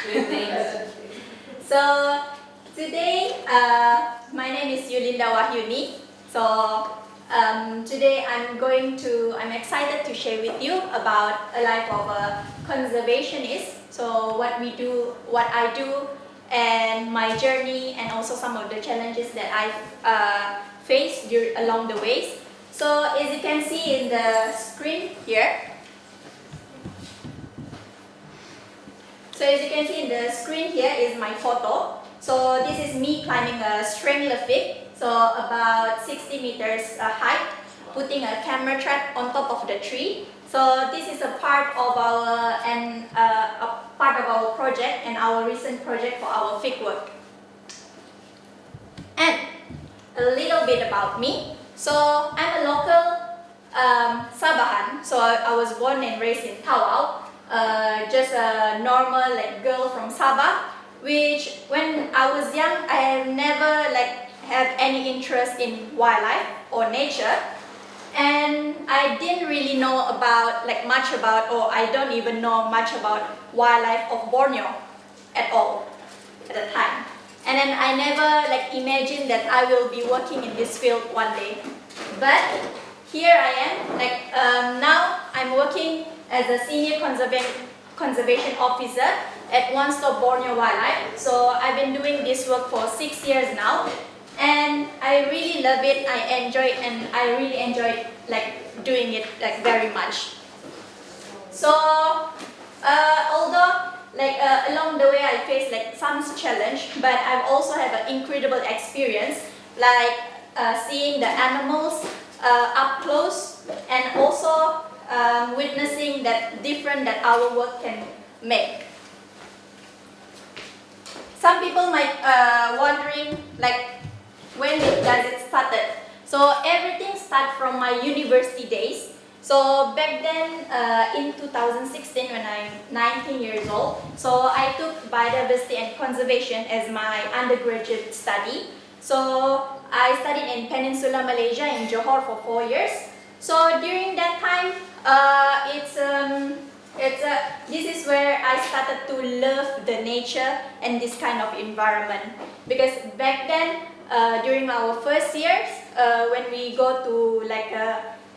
Good, thanks. So today, my name is Yulinda Wahyuni. So today I'm excited to share with you about a life of a conservationist. So what we do, what I do, and my journey, and also some of the challenges that I've faced along the ways. So as you can see in the screen here, so as you can see in the screen here is my photo. So this is me climbing a strangler fig, so about 60 meters height, putting a camera trap on top of the tree. So this is a part of our project and our recent project for our fig work. And a little bit about me. So I'm a local Sabahan. So I was born and raised in Tawau. Just a normal girl from Sabah, which when I was young I never have any interest in wildlife or nature, and I didn't really know about much about, or I don't even know much about wildlife of Borneo at all at the time. And then I never imagined that I will be working in this field one day. But here I am, now I'm working as a senior conservation officer at One Stop Borneo Wildlife. So I've been doing this work for 6 years now, and I really love it. I really enjoy doing it very much. So although along the way I faced some challenge, but I've also had an incredible experience, seeing the animals up close, and also witnessing that difference that our work can make. Some people might wondering when does it started. So everything started from my university days. So back then, in 2016, when I'm 19 years old, so I took biodiversity and conservation as my undergraduate study. So I studied in Peninsula Malaysia in Johor for 4 years. So during that time, this is where I started to love the nature and this kind of environment. Because back then, during our first years, when we go to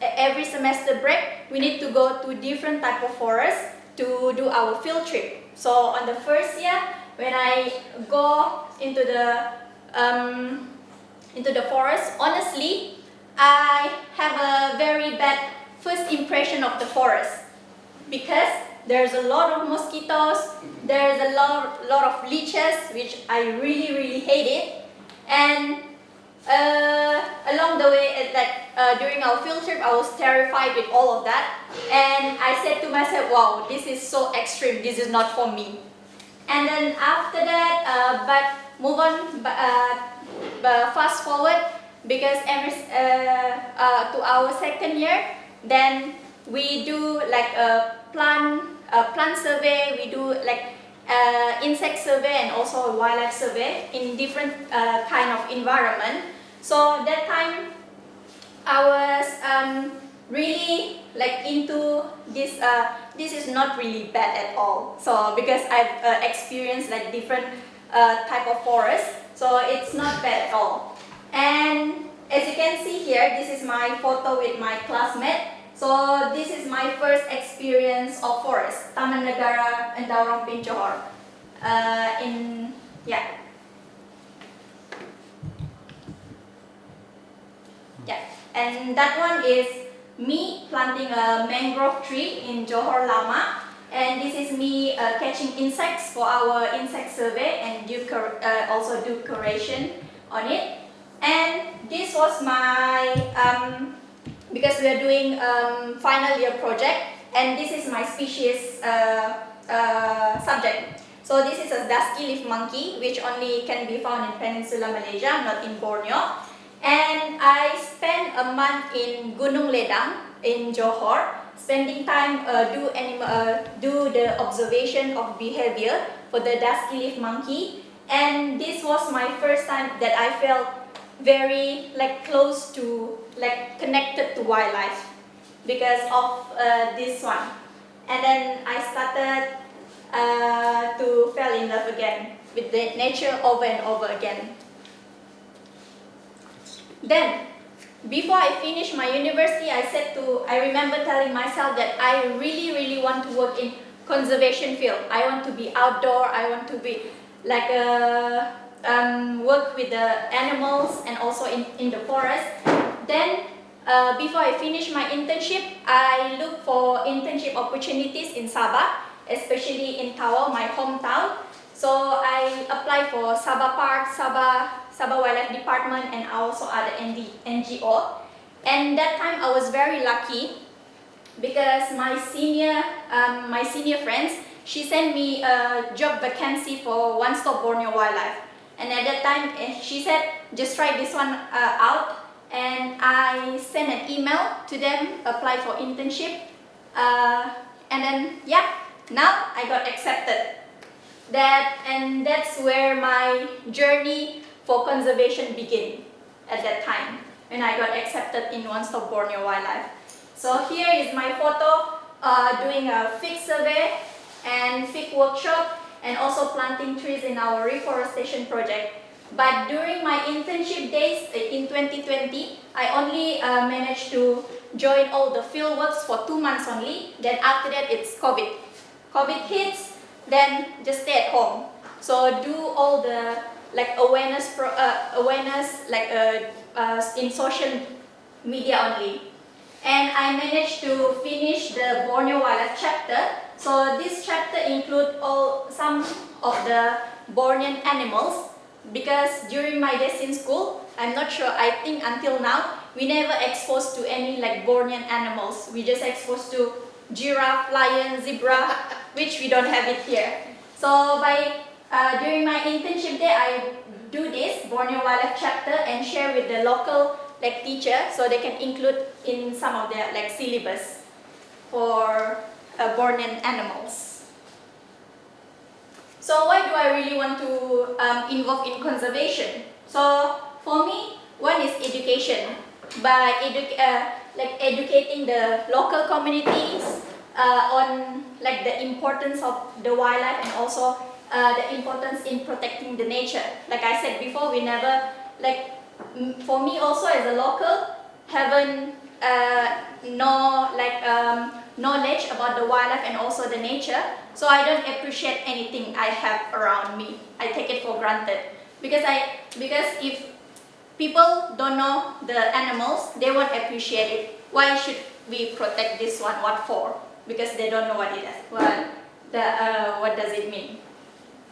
every semester break, we need to go to different type of forests to do our field trip. So on the first year, when I go into the forest, honestly, I have a very bad first impression of the forest, because there's a lot of mosquitoes, there's a lot of leeches, which I really hate it. And along the way, during our field trip, I was terrified with all of that, and I said to myself, wow, this is so extreme, this is not for me. And then after that, but move on, fast forward, because to our second year, then we do a plant survey, we do insect survey and also a wildlife survey in different kind of environment. So that time I was really into this. This is not really bad at all. So because I've experienced different type of forest, so it's not bad at all. And as you can see here, this is my photo with my classmate. So this is my first experience of forest, Taman Negara and Daurang Johor. And that one is me planting a mangrove tree in Johor Lama, and this is me catching insects for our insect survey and also do curation on it. And this was my because we are doing final year project, and this is my species subject. So this is a dusky leaf monkey, which only can be found in Peninsula Malaysia, not in Borneo. And I spent a month in Gunung Ledang in Johor, spending time do the observation of behavior for the dusky leaf monkey. And this was my first time that I felt very close to connected to wildlife because of this one. And then I started to fall in with the nature over and over again. Then, before I finished my university, I remember telling myself that I really want to work in conservation field. I want to be outdoor, I want to be like work with the animals and also in the forest. Then, before I finished my internship, I looked for internship opportunities in Sabah, especially in Tawau, my hometown. So I applied for Sabah Park, Sabah Wildlife Department, and also other NGO. And that time I was very lucky because my senior friends, she sent me a job vacancy for One Stop Borneo Wildlife. And at that time, she said, just try this one out. And I sent an email to them, apply for internship. And then, yeah, now I got accepted. That's where my journey for conservation began at that time, when I got accepted in One Stop Borneo Wildlife. So here is my photo doing a fig survey and fig workshop, and also planting trees in our reforestation project. But during my internship days in 2020, I only managed to join all the field works for 2 months only. Then after that, it's COVID. COVID hits, then just stay at home. So do all the like awareness in social media only. And I managed to finish the Borneo Wildlife chapter. So this chapter includes some of the Bornean animals, because during my days in school, I'm not sure, I think until now, we never exposed to any like Bornean animals. We just exposed to giraffe, lion, zebra, which we don't have it here. So during my internship day, I do this Borneo Wildlife chapter and share with the local like teacher, so they can include in some of their like syllabus for Bornean animals. So why do I really want to involve in conservation? So for me, one is education. By educating the local communities on like the importance of the wildlife, and also the importance in protecting the nature. Like I said before, we never for me also as a local, haven't knowledge about the wildlife and also the nature, so I don't appreciate anything I have around me. I take it for granted because if people don't know the animals, they won't appreciate it. Why should we protect this one? What for? Because they don't know what it is. What does it mean?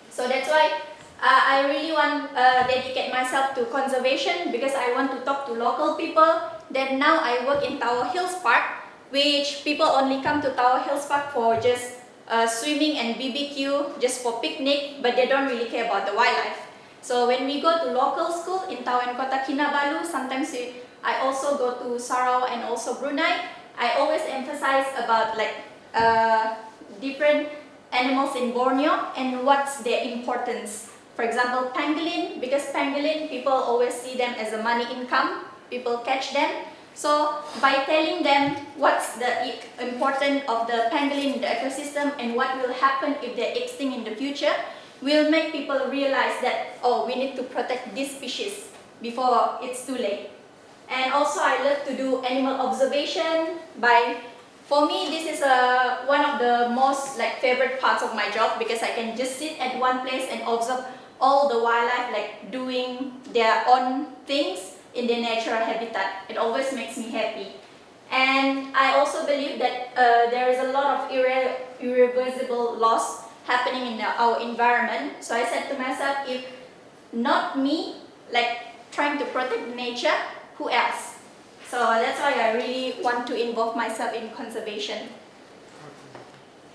So that's why I really want dedicate myself to conservation, because I want to talk to local people. Then now I work in Tawau Hills Park, which people only come to Tawau Hills Park for just swimming and BBQ, just for picnic, but they don't really care about the wildlife. So when we go to local school in Tawau and Kota Kinabalu, sometimes I also go to Sarawak and also Brunei. I always emphasize about different animals in Borneo and what's their importance. For example, pangolin, because pangolin, people always see them as a money income, people catch them. So by telling them what's the importance of the pangolin in the ecosystem and what will happen if they're extinct in the future, will make people realize that, oh, we need to protect this species before it's too late. And also I love to do animal observation. For me, this is one of the most favorite parts of my job, because I can just sit at one place and observe all the wildlife doing their own things in their natural habitat. It always makes me happy. And I also believe that there is a lot of irreversible loss happening in our environment. So I said to myself, if not me, trying to protect the nature, who else? So that's why I really want to involve myself in conservation.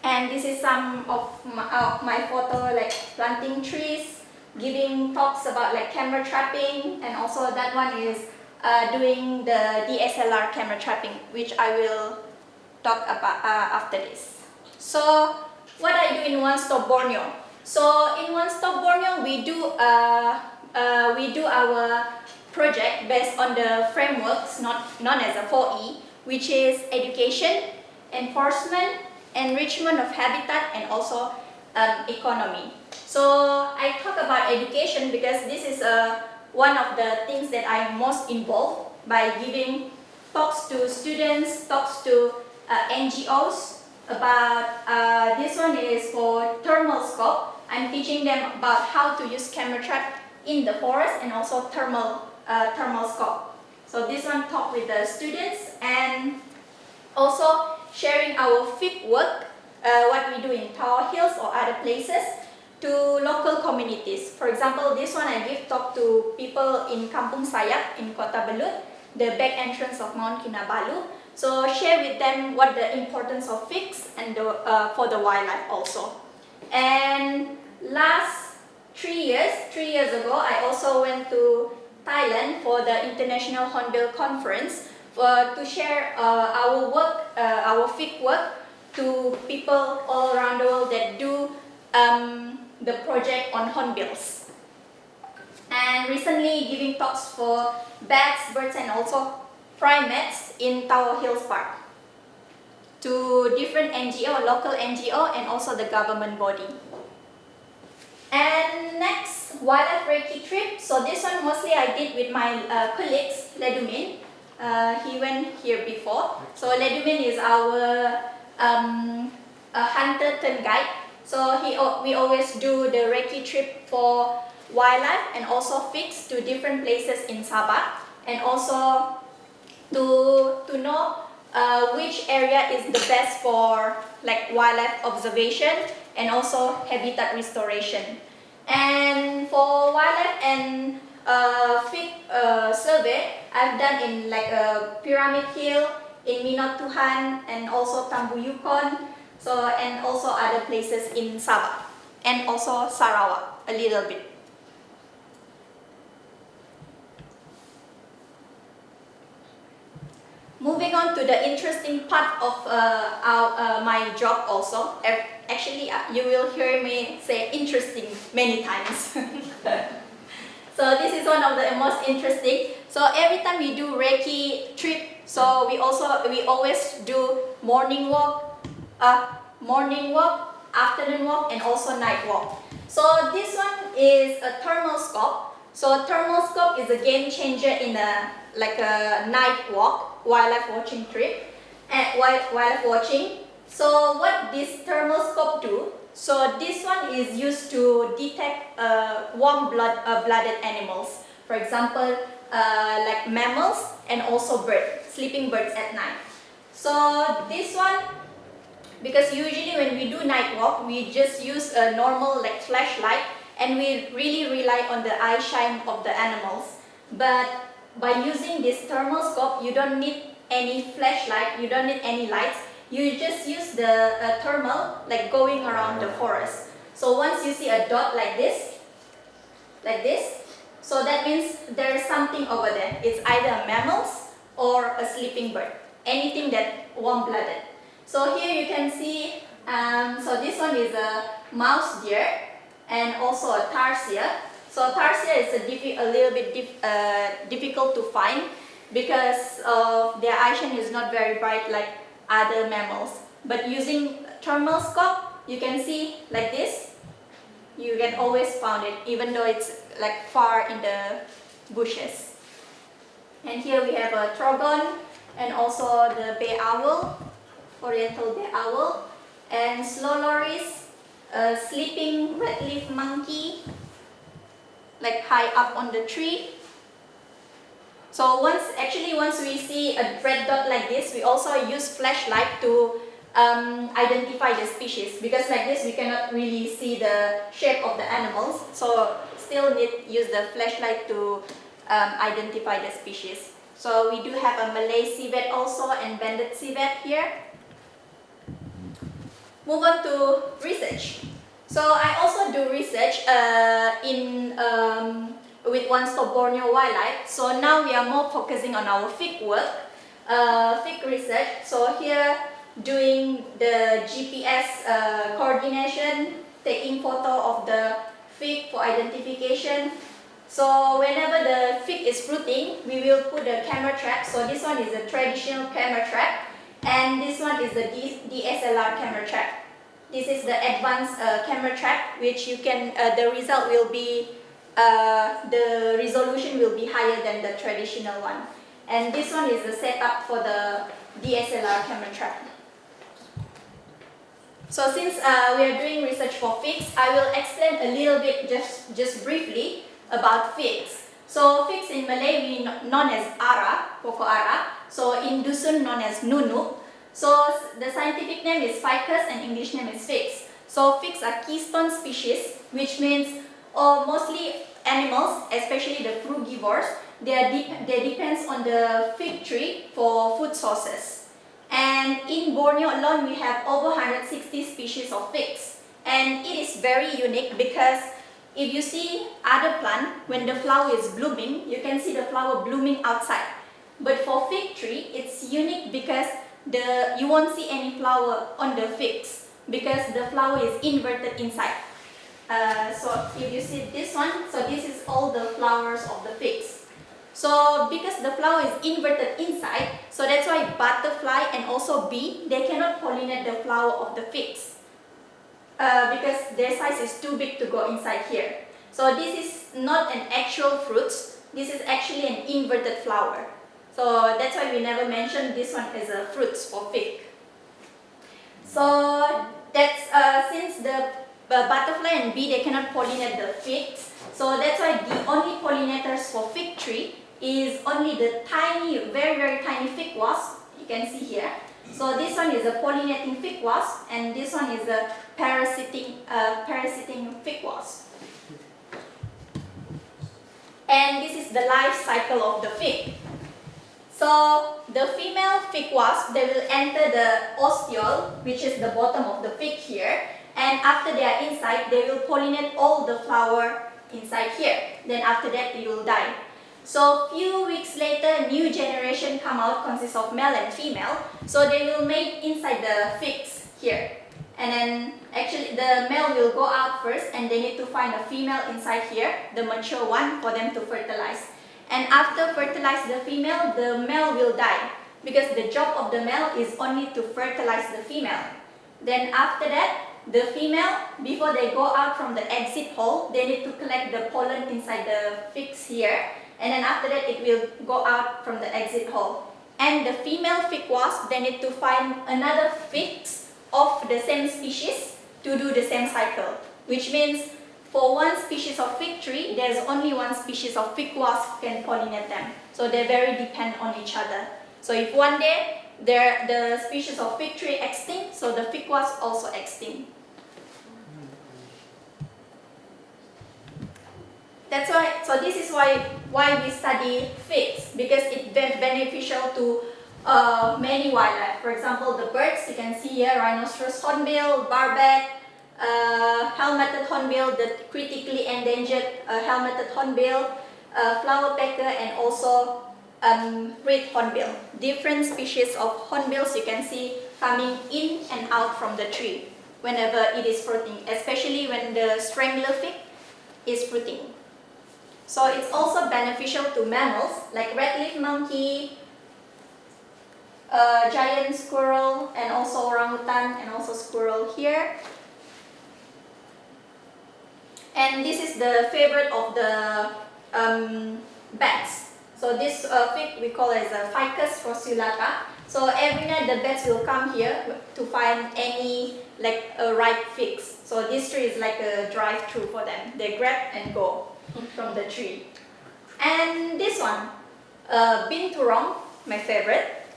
And this is some of my photo, planting trees, giving talks about camera trapping, and also that one is doing the DSLR camera trapping, which I will talk about after this. So what I do in One Stop Borneo. So in One Stop Borneo, we do our project based on the frameworks known as a 4E, which is education, enforcement, enrichment of habitat, and also economy. So I talk about education because this is one of the things that I'm most involved by giving talks to students, talks to NGOs about, this one is for thermal scope. I'm teaching them about how to use camera trap in the forest and also thermal scope. So this one talk with the students and also sharing our field work, what we do in Tawau Hills or other places to local communities. For example, this one I give talk to people in Kampung Sayap in Kota Belud, the back entrance of Mount Kinabalu. So share with them what the importance of figs and for the wildlife also. And last 3 years ago, I also went to Thailand for the International Hornbill Conference to share our work, our fig work to people all around the world that do the project on hornbills. And recently giving talks for bats, birds and also primates in Tawau Hills Park to different NGO, local NGO and also the government body. And next, wildlife recce trip. So this one mostly I did with my colleagues, Ledumin. He went here before. So Ledumin is our hunter turned guide. So we always do the recce trip for wildlife and also figs to different places in Sabah, and also to know which area is the best for like wildlife observation and also habitat restoration. And for wildlife and fig survey, I've done in like Pyramid Hill, in Minot Tuhan, and also Tambu Yukon, so and also other places in Sabah and also Sarawak a little bit. Moving on to the interesting part of my job also. Actually, you will hear me say interesting many times. So this is one of the most interesting. So every time we do recce trip, so we always do morning walk, afternoon walk, and also night walk. So this one is a thermal scope. So thermal scope is a game changer in a night walk, wildlife watching trip, and wildlife watching. So what this thermal scope do? So this one is used to detect warm-blooded animals. For example, like mammals and also sleeping birds at night. So this one, because usually when we do night walk, we just use a normal like flashlight and we really rely on the eye shine of the animals. But by using this thermal scope, you don't need any flashlight, you don't need any lights. You just use the thermal like going around the forest. So once you see a dot like this, so that means there is something over there. It's either mammals or a sleeping bird, anything that warm-blooded. So here you can see, so this one is a mouse deer and also a tarsier. So tarsier is a little bit difficult to find because of their eye shine is not very bright like other mammals. But using thermal scope, you can see like this. You can always find it, even though it's like far in the bushes. And here we have a trogon and also the bay owl, oriental bay owl, and slow loris, a sleeping red-leaf monkey, like high up on the tree. So once we see a red dot like this, we also use flashlight to identify the species, because like this we cannot really see the shape of the animals, so still use the flashlight to identify the species. So we do have a Malay civet also and banded civet here. Move on to research. So I also do research with One Stop Borneo Wildlife. So now we are more focusing on our fig work, fig research. So here doing the GPS coordination, taking photo of the fig for identification. So whenever the fig is fruiting, we will put a camera trap. So this one is a traditional camera trap, and this one is the DSLR camera trap. This is the advanced camera trap, which you can, the result will be, the resolution will be higher than the traditional one. And this one is the setup for the DSLR camera trap. So since we are doing research for figs, I will explain a little bit, just briefly, about figs. So figs in Malay we known as ara, pokok ara. So in Dusun known as nunu. So the scientific name is ficus and English name is figs. So figs are keystone species, which means mostly animals, especially the frugivores, they depends on the fig tree for food sources. And in Borneo alone, we have over 160 species of figs. And it is very unique because if you see other plant, when the flower is blooming, you can see the flower blooming outside. But for fig tree, it's unique because you won't see any flower on the figs because the flower is inverted inside. So if you see this one, so this is all the flowers of the figs. So because the flower is inverted inside, so that's why butterfly and also bee, they cannot pollinate the flower of the figs because their size is too big to go inside here. So this is not an actual fruit, this is actually an inverted flower. So that's why we never mention this one as a fruit for fig. So that's since the butterfly and bee, they cannot pollinate the figs. So that's why the only pollinators for fig tree is only the tiny, very tiny fig wasp. You can see here. So this one is a pollinating fig wasp, and this one is a parasiting fig wasp. And this is the life cycle of the fig. So the female fig wasp, they will enter the ostiole, which is the bottom of the fig here. And after they are inside, they will pollinate all the flower inside here. Then after that, they will die. So few weeks later, new generation come out, consists of male and female. So they will mate inside the figs here. And then actually the male will go out first and they need to find a female inside here, the mature one, for them to fertilize. And after fertilize the female, the male will die because the job of the male is only to fertilize the female. Then after that, the female, before they go out from the exit hole, they need to collect the pollen inside the figs here. And then after that, it will go out from the exit hole. And the female fig wasp, they need to find another figs of the same species to do the same cycle. Which means for one species of fig tree, there's only one species of fig wasp can pollinate them. So they very depend on each other. So if one day the species of fig tree extinct, so the fig wasp also extinct. That's why, so this is why we study figs, because it's beneficial to many wildlife. For example, the birds, you can see here, rhinoceros hornbill, barbet, helmeted hornbill, the critically endangered helmeted hornbill, flower pecker, and also red hornbill. Different species of hornbills you can see coming in and out from the tree whenever it is fruiting, especially when the strangler fig is fruiting. So it's also beneficial to mammals like red-leaf monkey, giant squirrel, and also orangutan, and also squirrel here. And this is the favorite of the bats. So this fig we call as a Ficus rosulata. So every night the bats will come here to find any ripe figs. So this tree is like a drive-through for them. They grab and go from the tree. And this one, binturong, my favorite.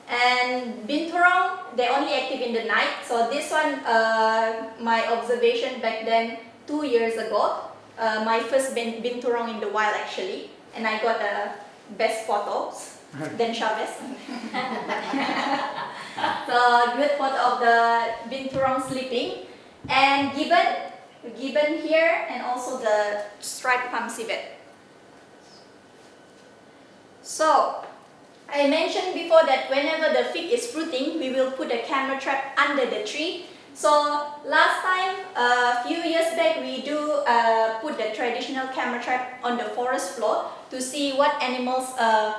And binturong, they're only active in the night. So this one, my observation back then, 2 years ago, my first binturong in the wild actually, and I got best photos than Chavez. So good photo of the binturong sleeping, and gibbon here, and also the striped palm civet. So I mentioned before that whenever the fig is fruiting, we will put a camera trap under the tree. So last time, a few years back, we do put the traditional camera trap on the forest floor to see what animals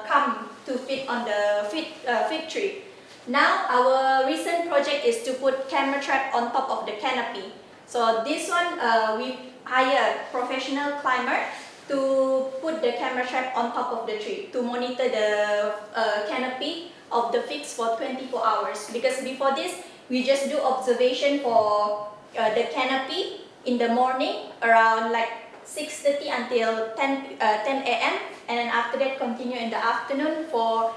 come to feed on the fig tree. Now our recent project is to put camera trap on top of the canopy. So this one we hire a professional climber to put the camera trap on top of the tree to monitor the canopy of the fix for 24 hours. Because before this, we just do observation for the canopy in the morning around like 6:30 until 10 a.m. and then after that continue in the afternoon for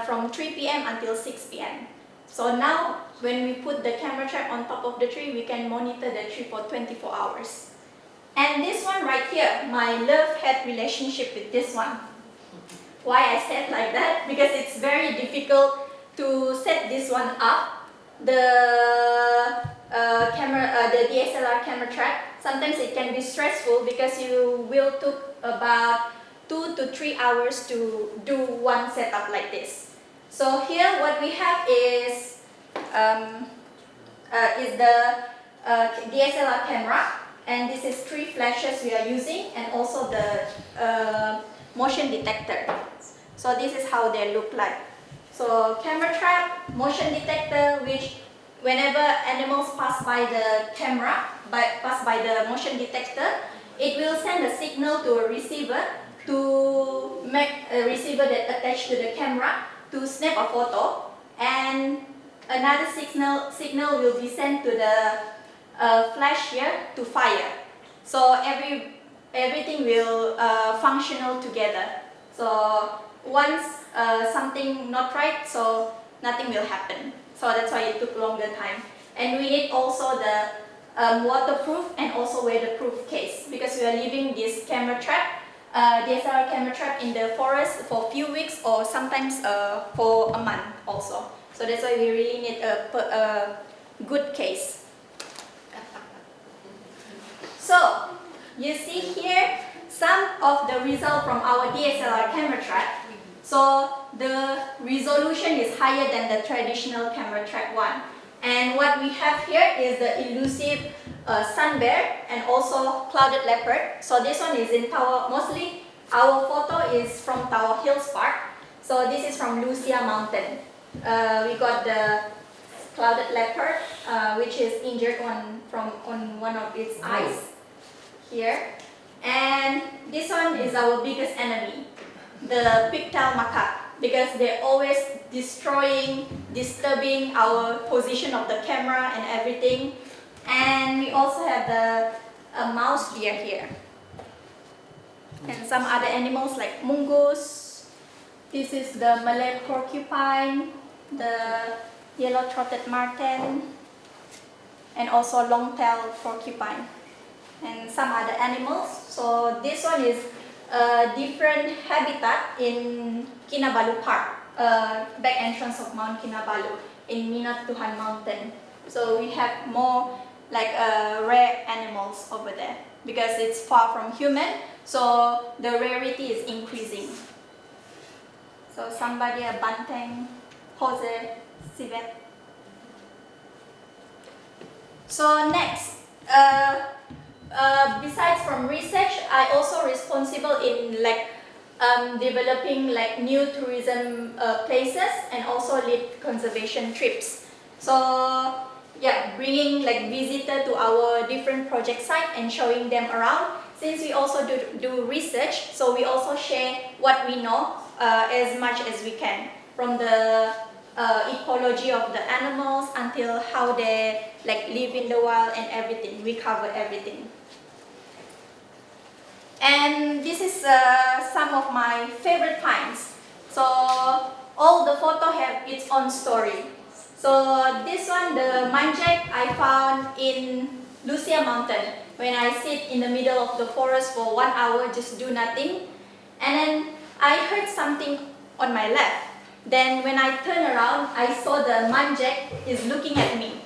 from 3 p.m. until 6 p.m. So now when we put the camera trap on top of the tree, we can monitor the tree for 24 hours. And this one right here, my love-hate relationship with this one. Why I said like that? Because it's very difficult to set this one up. The DSLR camera trap, sometimes it can be stressful because you will took about 2 to 3 hours to do one setup like this. So here what we have is the DSLR camera, and this is 3 flashes we are using, and also the motion detector. So this is how they look like. So camera trap, motion detector, which whenever animals pass by the camera, pass by the motion detector, it will send a signal to a receiver to make a receiver that attached to the camera to snap a photo, and another signal will be sent to the flash here to fire. So everything will functional together. So once something not right, so nothing will happen. So that's why it took longer time. And we need also the waterproof and also weatherproof case, because we are leaving this camera trap, DSLR camera trap in the forest for a few weeks or sometimes for a month also. So that's why we really need a good case. So you see here some of the result from our DSLR camera trap. So the resolution is higher than the traditional camera trap one. And what we have here is the elusive sun bear and also clouded leopard. So this one is in Tawau. Mostly our photo is from Tawau Hills Park. So this is from Lucia Mountain. We got the clouded leopard, which is injured on one of its eyes here. And this one is our biggest enemy, the pigtail macaque, because they're always disturbing our position of the camera and everything. And we also have a mouse deer here. And some other animals like mungus. This is the Malay porcupine, the yellow-throated marten, and also long-tailed porcupine, and some other animals. So this one is a different habitat in Kinabalu Park, back entrance of Mount Kinabalu in Minat Tuhan Mountain. So we have more like rare animals over there because it's far from human, so the rarity is increasing. So somebody a banteng, Jose, civet. So next, besides from research, I also responsible in like developing like new tourism places and also lead conservation trips. So yeah, bringing like visitor to our different project site and showing them around. Since we also do research, so we also share what we know as much as we can, from the ecology of the animals until how they like live in the wild and everything. We cover everything. And this is some of my favorite finds. So all the photo have its own story. So this one, the manjak, I found in Lucia Mountain when I sit in the middle of the forest for 1 hour, just do nothing. And then I heard something on my left. Then when I turn around, I saw the manjak is looking at me.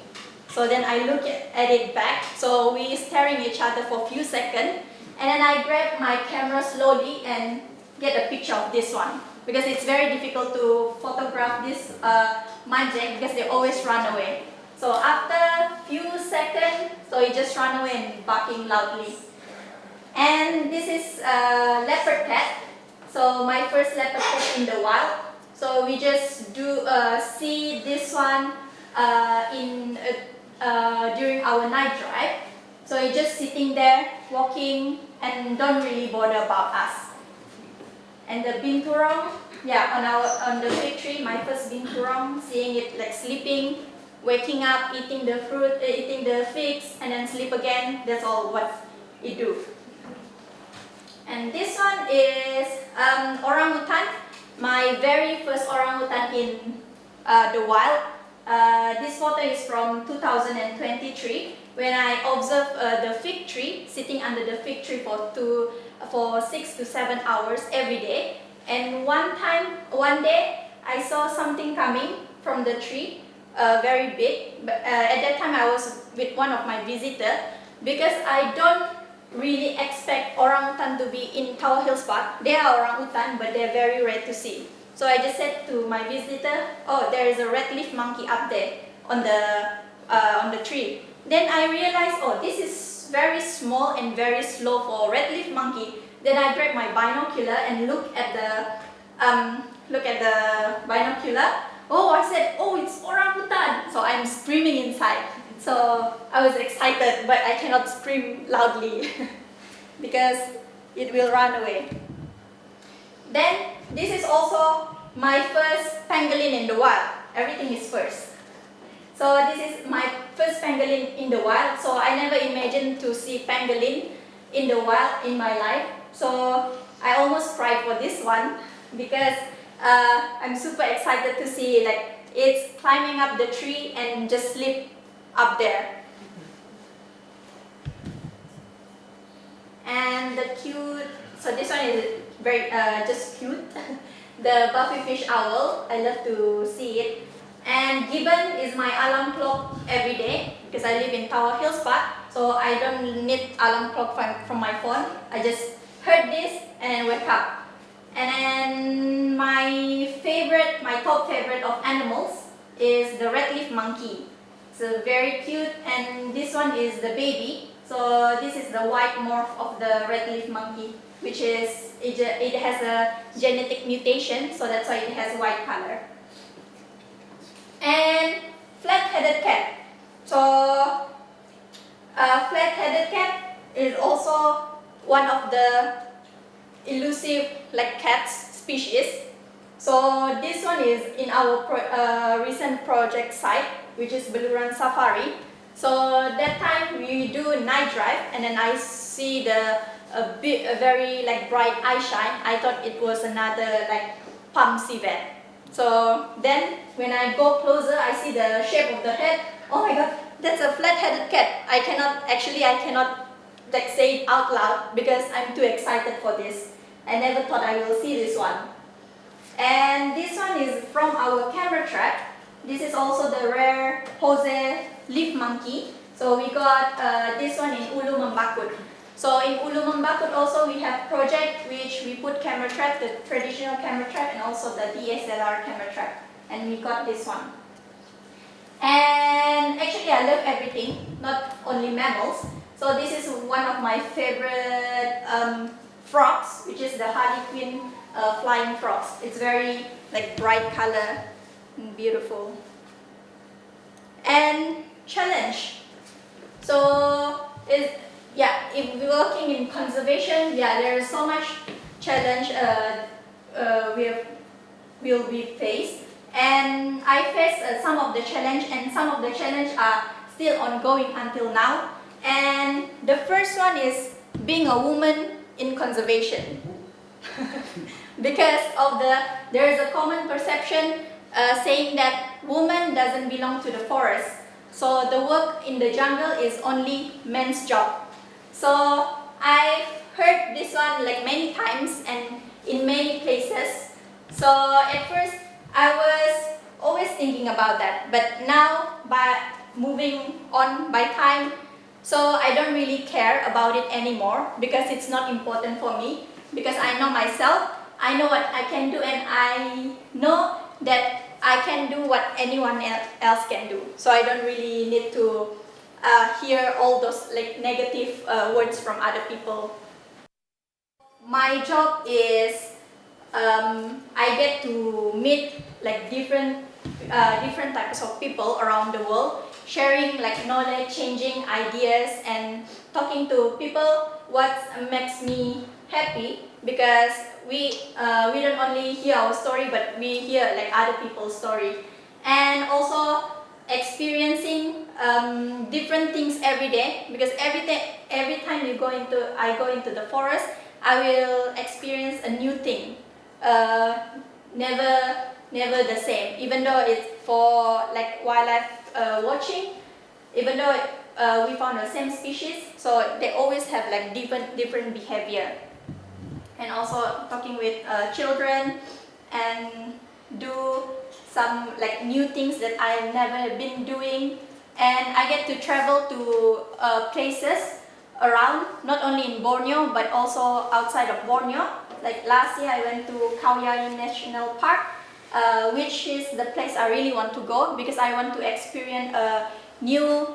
So then I look at it back. So we staring each other for a few seconds. And then I grab my camera slowly and get a picture of this one. Because it's very difficult to photograph this manjak because they always run away. So after few seconds, so he just run away and barking loudly. And this is leopard cat. So my first leopard cat in the wild. So we just do see this one during our night drive. So it's just sitting there, walking, and don't really bother about us. And the binturong, yeah, on the fig tree, my first binturong, seeing it like sleeping, waking up, eating the fruit, eating the figs, and then sleep again. That's all what it do. And this one is orangutan, my very first orangutan in the wild. This photo is from 2023 when I observed the fig tree, sitting under the fig tree for 6 to 7 hours every day. And one day, I saw something coming from the tree, very big. But at that time, I was with one of my visitors because I don't really expect orangutan to be in Tawau Hill Spot. They are orangutan, but they're very rare to see. So I just said to my visitor, "Oh, there is a red leaf monkey up there on the tree." Then I realized, oh, this is very small and very slow for a red leaf monkey. Then I grabbed my binocular and look at the binocular. Oh, I said, oh, it's orangutan. So I'm screaming inside. So I was excited, but I cannot scream loudly because it will run away. Then this is also my first pangolin in the wild. Everything is first. So this is my first pangolin in the wild. So I never imagined to see pangolin in the wild in my life. So I almost cried for this one because I'm super excited to see like it's climbing up the tree and just sleep up there. And the cute, so this one is very just cute. The buffy fish owl, I love to see it. And gibbon is my alarm clock every day because I live in Tawau Hill Spot, so I don't need alarm clock from my phone. I just heard this and wake up. And then my top favorite of animals is the red leaf monkey. It's very cute, and this one is the baby. So this is the white morph of the red leaf monkey, which is it has a genetic mutation, so that's why it has white color. And flat-headed cat. So flat-headed cat is also one of the elusive like cats species. So this one is in our recent project site, which is Beluran Safari. So that time we do night drive, and then I see a very like bright eye shine. I thought it was another like palm civet. So then when I go closer, I see the shape of the head. Oh my god, that's a flat-headed cat. I cannot like say it out loud because I'm too excited for this. I never thought I will see this one. And this one is from our camera trap. This is also the rare Jose leaf monkey. So we got this one in Ulu Membakut. So in Ulu Membakut also we have project which we put camera trap, the traditional camera trap, and also the DSLR camera trap. And we got this one. And actually I love everything, not only mammals. So this is one of my favorite frogs, which is the harlequin flying frogs. It's very like bright color and beautiful. And challenge. So if we're working in conservation, there is so much challenge will be faced. And I faced some of the challenge, and some of the challenge are still ongoing until now. And the first one is being a woman in conservation. Because of there is a common perception saying that woman doesn't belong to the forest. So the work in the jungle is only men's job. So I've heard this one like many times and in many places. So at first I was always thinking about that, but now by moving on by time, so I don't really care about it anymore because it's not important for me, because I know myself, I know what I can do, and I know that I can do what anyone else can do. So I don't really need to hear all those like negative words from other people. My job is I get to meet like different types of people around the world, sharing like knowledge, changing ideas, and talking to people. What makes me happy, because we don't only hear our story, but we hear like other people's story, and also experiencing different things every day, because every time I go into the forest, I will experience a new thing, uh, never the same, even though it's for like wildlife watching, even though we found the same species, so they always have like different behavior. And also talking with children and do some like new things that I've never been doing, and I get to travel to places around, not only in Borneo but also outside of Borneo. Like last year I went to Wahyuni National Park, which is the place I really want to go, because I want to experience a new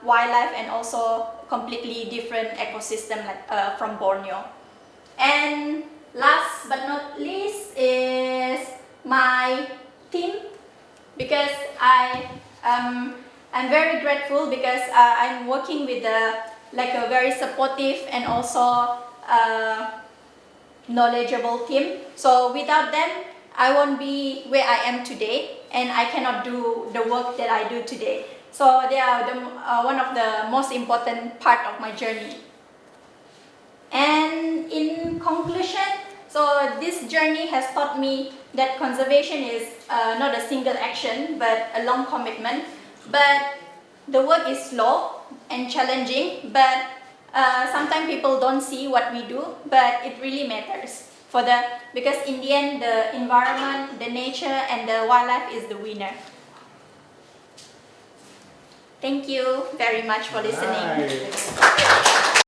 wildlife and also completely different ecosystem like from Borneo. And last but not least is my team, because I'm very grateful, because I'm working with a very supportive and also knowledgeable team. So without them, I won't be where I am today, and I cannot do the work that I do today. So they are one of the most important part of my journey. And in conclusion, so this journey has taught me that conservation is not a single action, but a long commitment. But the work is slow and challenging, but sometimes people don't see what we do, but it really matters because in the end, the environment, the nature, and the wildlife is the winner. Thank you very much for listening. Nice.